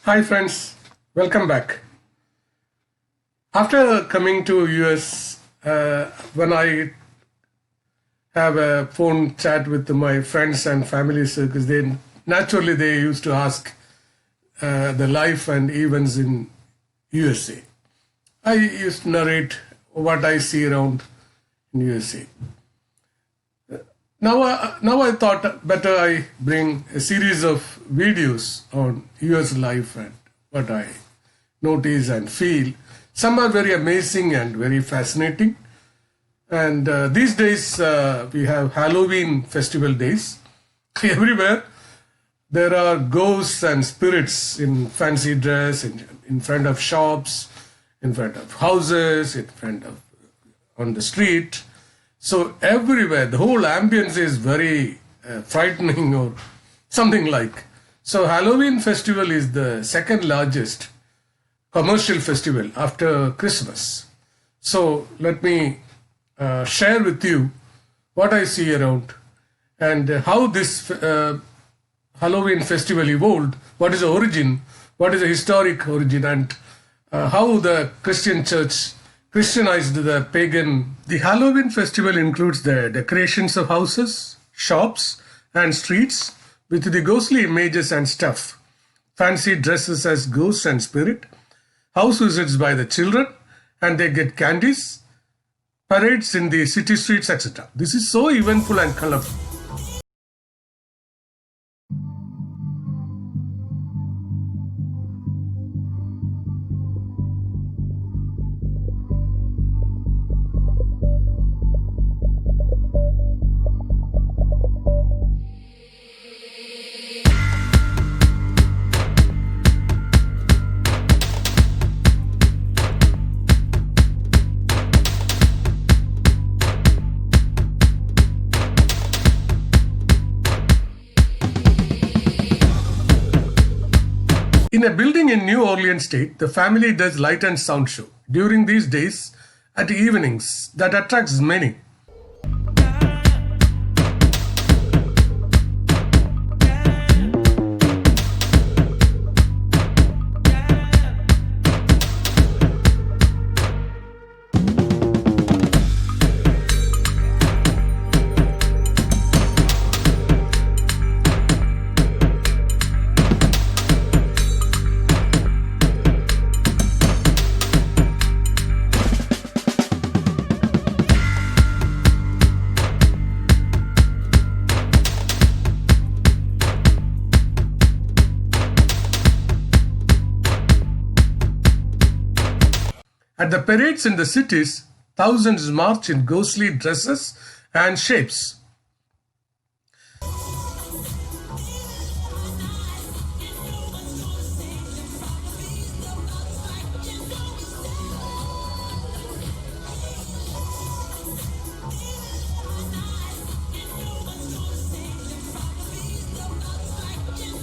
Hi friends, welcome back. After coming to US, when I have a phone chat with my friends and family circles, they used to ask the life and events in USA. I used to narrate what I see around in USA. Now I thought better I bring a series of videos on US life and what I notice and feel. Some are very amazing and very fascinating. And these days we have Halloween festival days. Everywhere there are ghosts and spirits in fancy dress, in front of shops, in front of houses, in front of on the street. So everywhere, the whole ambience is very frightening or something like. So Halloween festival is the second largest commercial festival after Christmas. So let me share with you what I see around and how this Halloween festival evolved, what is the origin, what is the historic origin, and how the Christian church Christianized the pagan. The Halloween festival includes the decorations of houses, shops, and streets with the ghostly images and stuff, fancy dresses as ghosts and spirit, house visits by the children, and they get candies, parades in the city streets, etc. This is so eventful and colorful. In a building in New Orleans State, the family does light and sound show during these days at evenings that attracts many. At the parades in the cities, thousands march in ghostly dresses and shapes.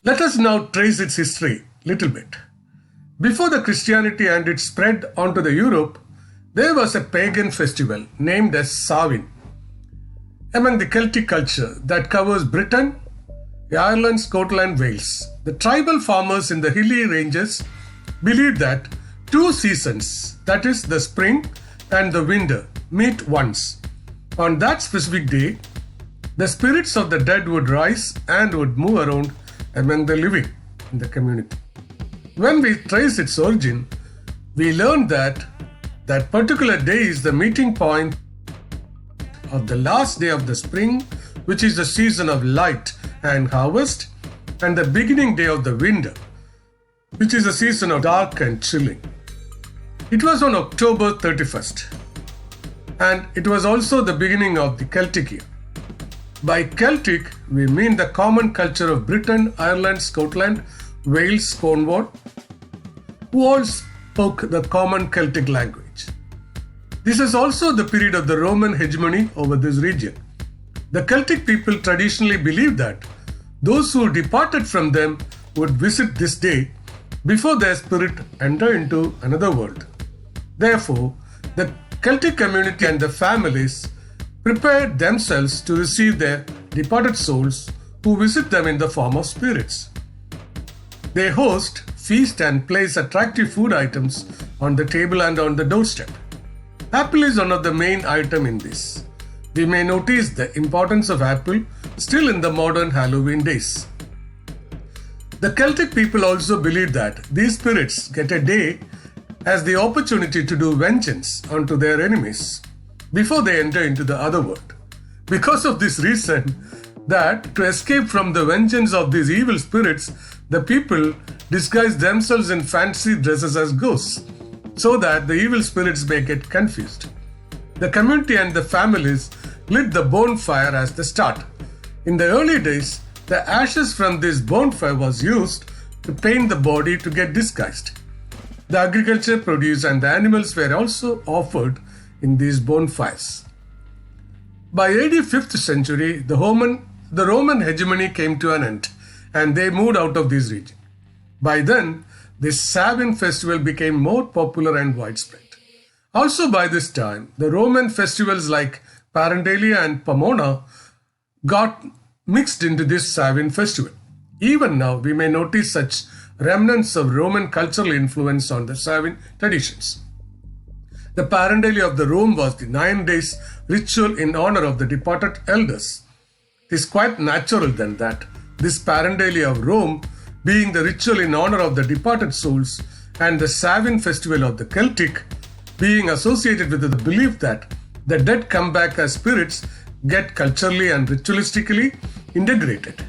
Let us now trace its history little bit. Before the Christianity and its spread onto the Europe, there was a pagan festival named as Samhain among the Celtic culture that covers Britain, Ireland, Scotland, Wales. The tribal farmers in the hilly ranges believed that two seasons, that is the spring and the winter, meet once. On that specific day, the spirits of the dead would rise and would move around among the living in the community. When we trace its origin, we learn that that particular day is the meeting point of the last day of the spring, which is the season of light and harvest, and the beginning day of the winter, which is the season of dark and chilling. It was on October 31st, and it was also the beginning of the Celtic year. By Celtic, we mean the common culture of Britain, Ireland, Scotland, Wales, Cornwall, who all spoke the common Celtic language. This is also the period of the Roman hegemony over this region. The Celtic people traditionally believed that those who departed from them would visit this day before their spirit enter into another world. Therefore, the Celtic community and the families prepared themselves to receive their departed souls who visit them in the form of spirits. They host feast and place attractive food items on the table and on the doorstep. Apple is one of the main items in this. We may notice the importance of apple still in the modern Halloween days. The Celtic people also believe that these spirits get a day as the opportunity to do vengeance onto their enemies before they enter into the other world. Because of this reason, that to escape from the vengeance of these evil spirits, the people disguise themselves in fancy dresses as ghosts, so that the evil spirits may get confused. The community and the families lit the bonfire as the start. In the early days, the ashes from this bonfire was used to paint the body to get disguised. The agriculture produce and the animals were also offered in these bonfires. By AD 5th century, the Roman hegemony came to an end and they moved out of this region. By then, this Sabine festival became more popular and widespread. Also by this time, the Roman festivals like Parandalia and Pomona got mixed into this Sabine festival. Even now, we may notice such remnants of Roman cultural influence on the Sabine traditions. The Parandalia of the Rome was the 9 days ritual in honor of the departed elders. It is quite natural then that this Parandalia of Rome, being the ritual in honor of the departed souls, and the Sabine festival of the Celtic, being associated with the belief that the dead come back as spirits, get culturally and ritualistically integrated.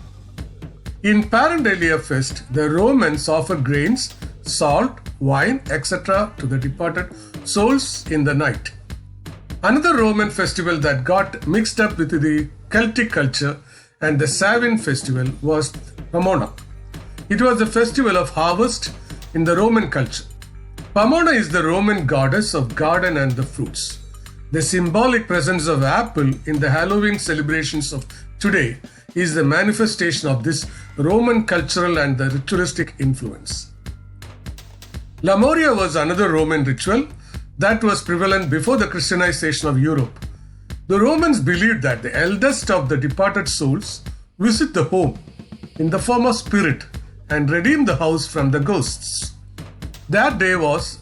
In Parandalia Fest, the Romans offered grains, salt, wine, etc. to the departed souls in the night. Another Roman festival that got mixed up with the Celtic culture and the Sabine festival was Pomona. It was a festival of harvest in the Roman culture. Pomona is the Roman goddess of garden and the fruits. The symbolic presence of apple in the Halloween celebrations of today is the manifestation of this Roman cultural and the ritualistic influence. La Moria was another Roman ritual that was prevalent before the Christianization of Europe. The Romans believed that the eldest of the departed souls visit the home in the form of spirit and redeem the house from the ghosts. That day was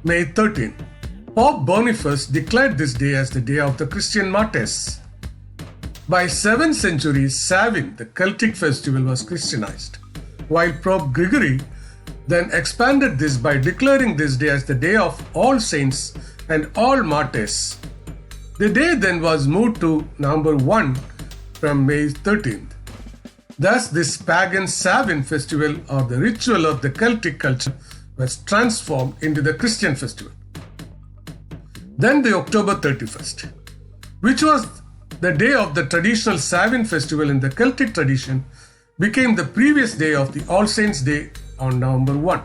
May 13. Pope Boniface declared this day as the day of the Christian martyrs. By 7th century, Sabine, the Celtic festival, was Christianized, while Pope Gregory then expanded this by declaring this day as the day of all saints and all martyrs. The day then was moved to November 1 from May 13th. Thus, this pagan Sabine festival, or the ritual of the Celtic culture, was transformed into the Christian festival. Then the October 31st, which was the day of the traditional Sabine festival in the Celtic tradition, became the previous day of the All Saints' Day on November 1.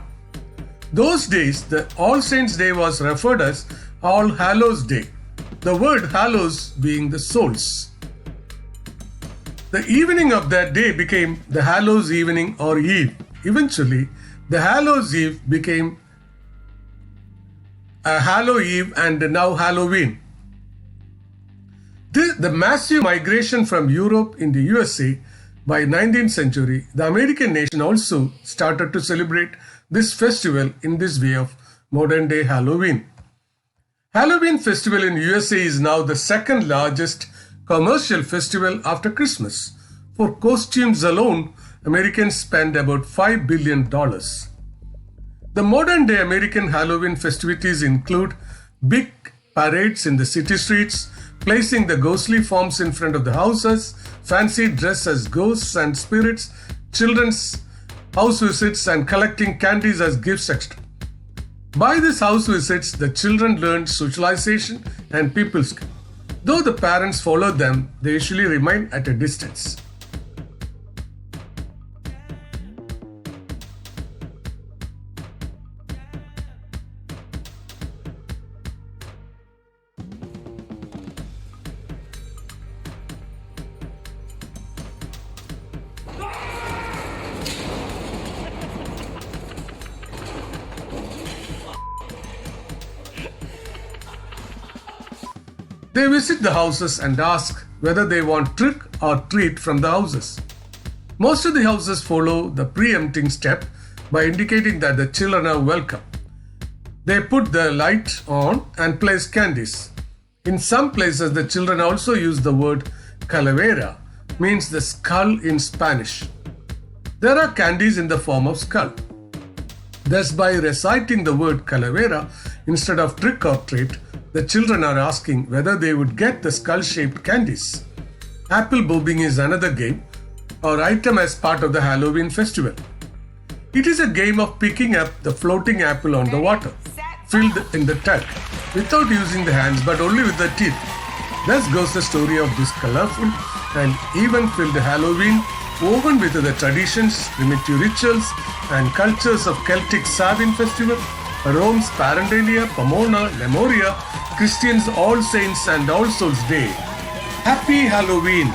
Those days, the All Saints' Day was referred as All Hallows' Day, the word hallows being the souls. The evening of that day became the Hallows Evening or Eve. Eventually, the Hallows Eve became a Hallow Eve and now Halloween. The massive migration from Europe into USA by 19th century, the American nation also started to celebrate this festival in this way of modern day Halloween. Halloween festival in USA is now the second largest commercial festival after Christmas. For costumes alone, Americans spend about $5 billion. The modern day American Halloween festivities include big parades in the city streets, placing the ghostly forms in front of the houses, fancy dress as ghosts and spirits, children's house visits, and collecting candies as gifts extra. By these house visits, the children learn socialization and people skills. Though the parents follow them, they usually remain at a distance. They visit the houses and ask whether they want trick or treat from the houses. Most of the houses follow the preempting step by indicating that the children are welcome. They put the light on and place candies. In some places, the children also use the word calavera, means the skull in Spanish. There are candies in the form of skull. Thus, by reciting the word calavera instead of trick or treat, the children are asking whether they would get the skull-shaped candies. Apple bobbing is another game or item as part of the Halloween festival. It is a game of picking up the floating apple on the water, filled in the tank, without using the hands but only with the teeth. Thus goes the story of this colorful and even-filled Halloween, woven with the traditions, primitive rituals, and cultures of Celtic Samhain Festival, Rome's Parandalia, Pomona, Lemuria, Christians' All Saints and All Souls Day. Happy Halloween!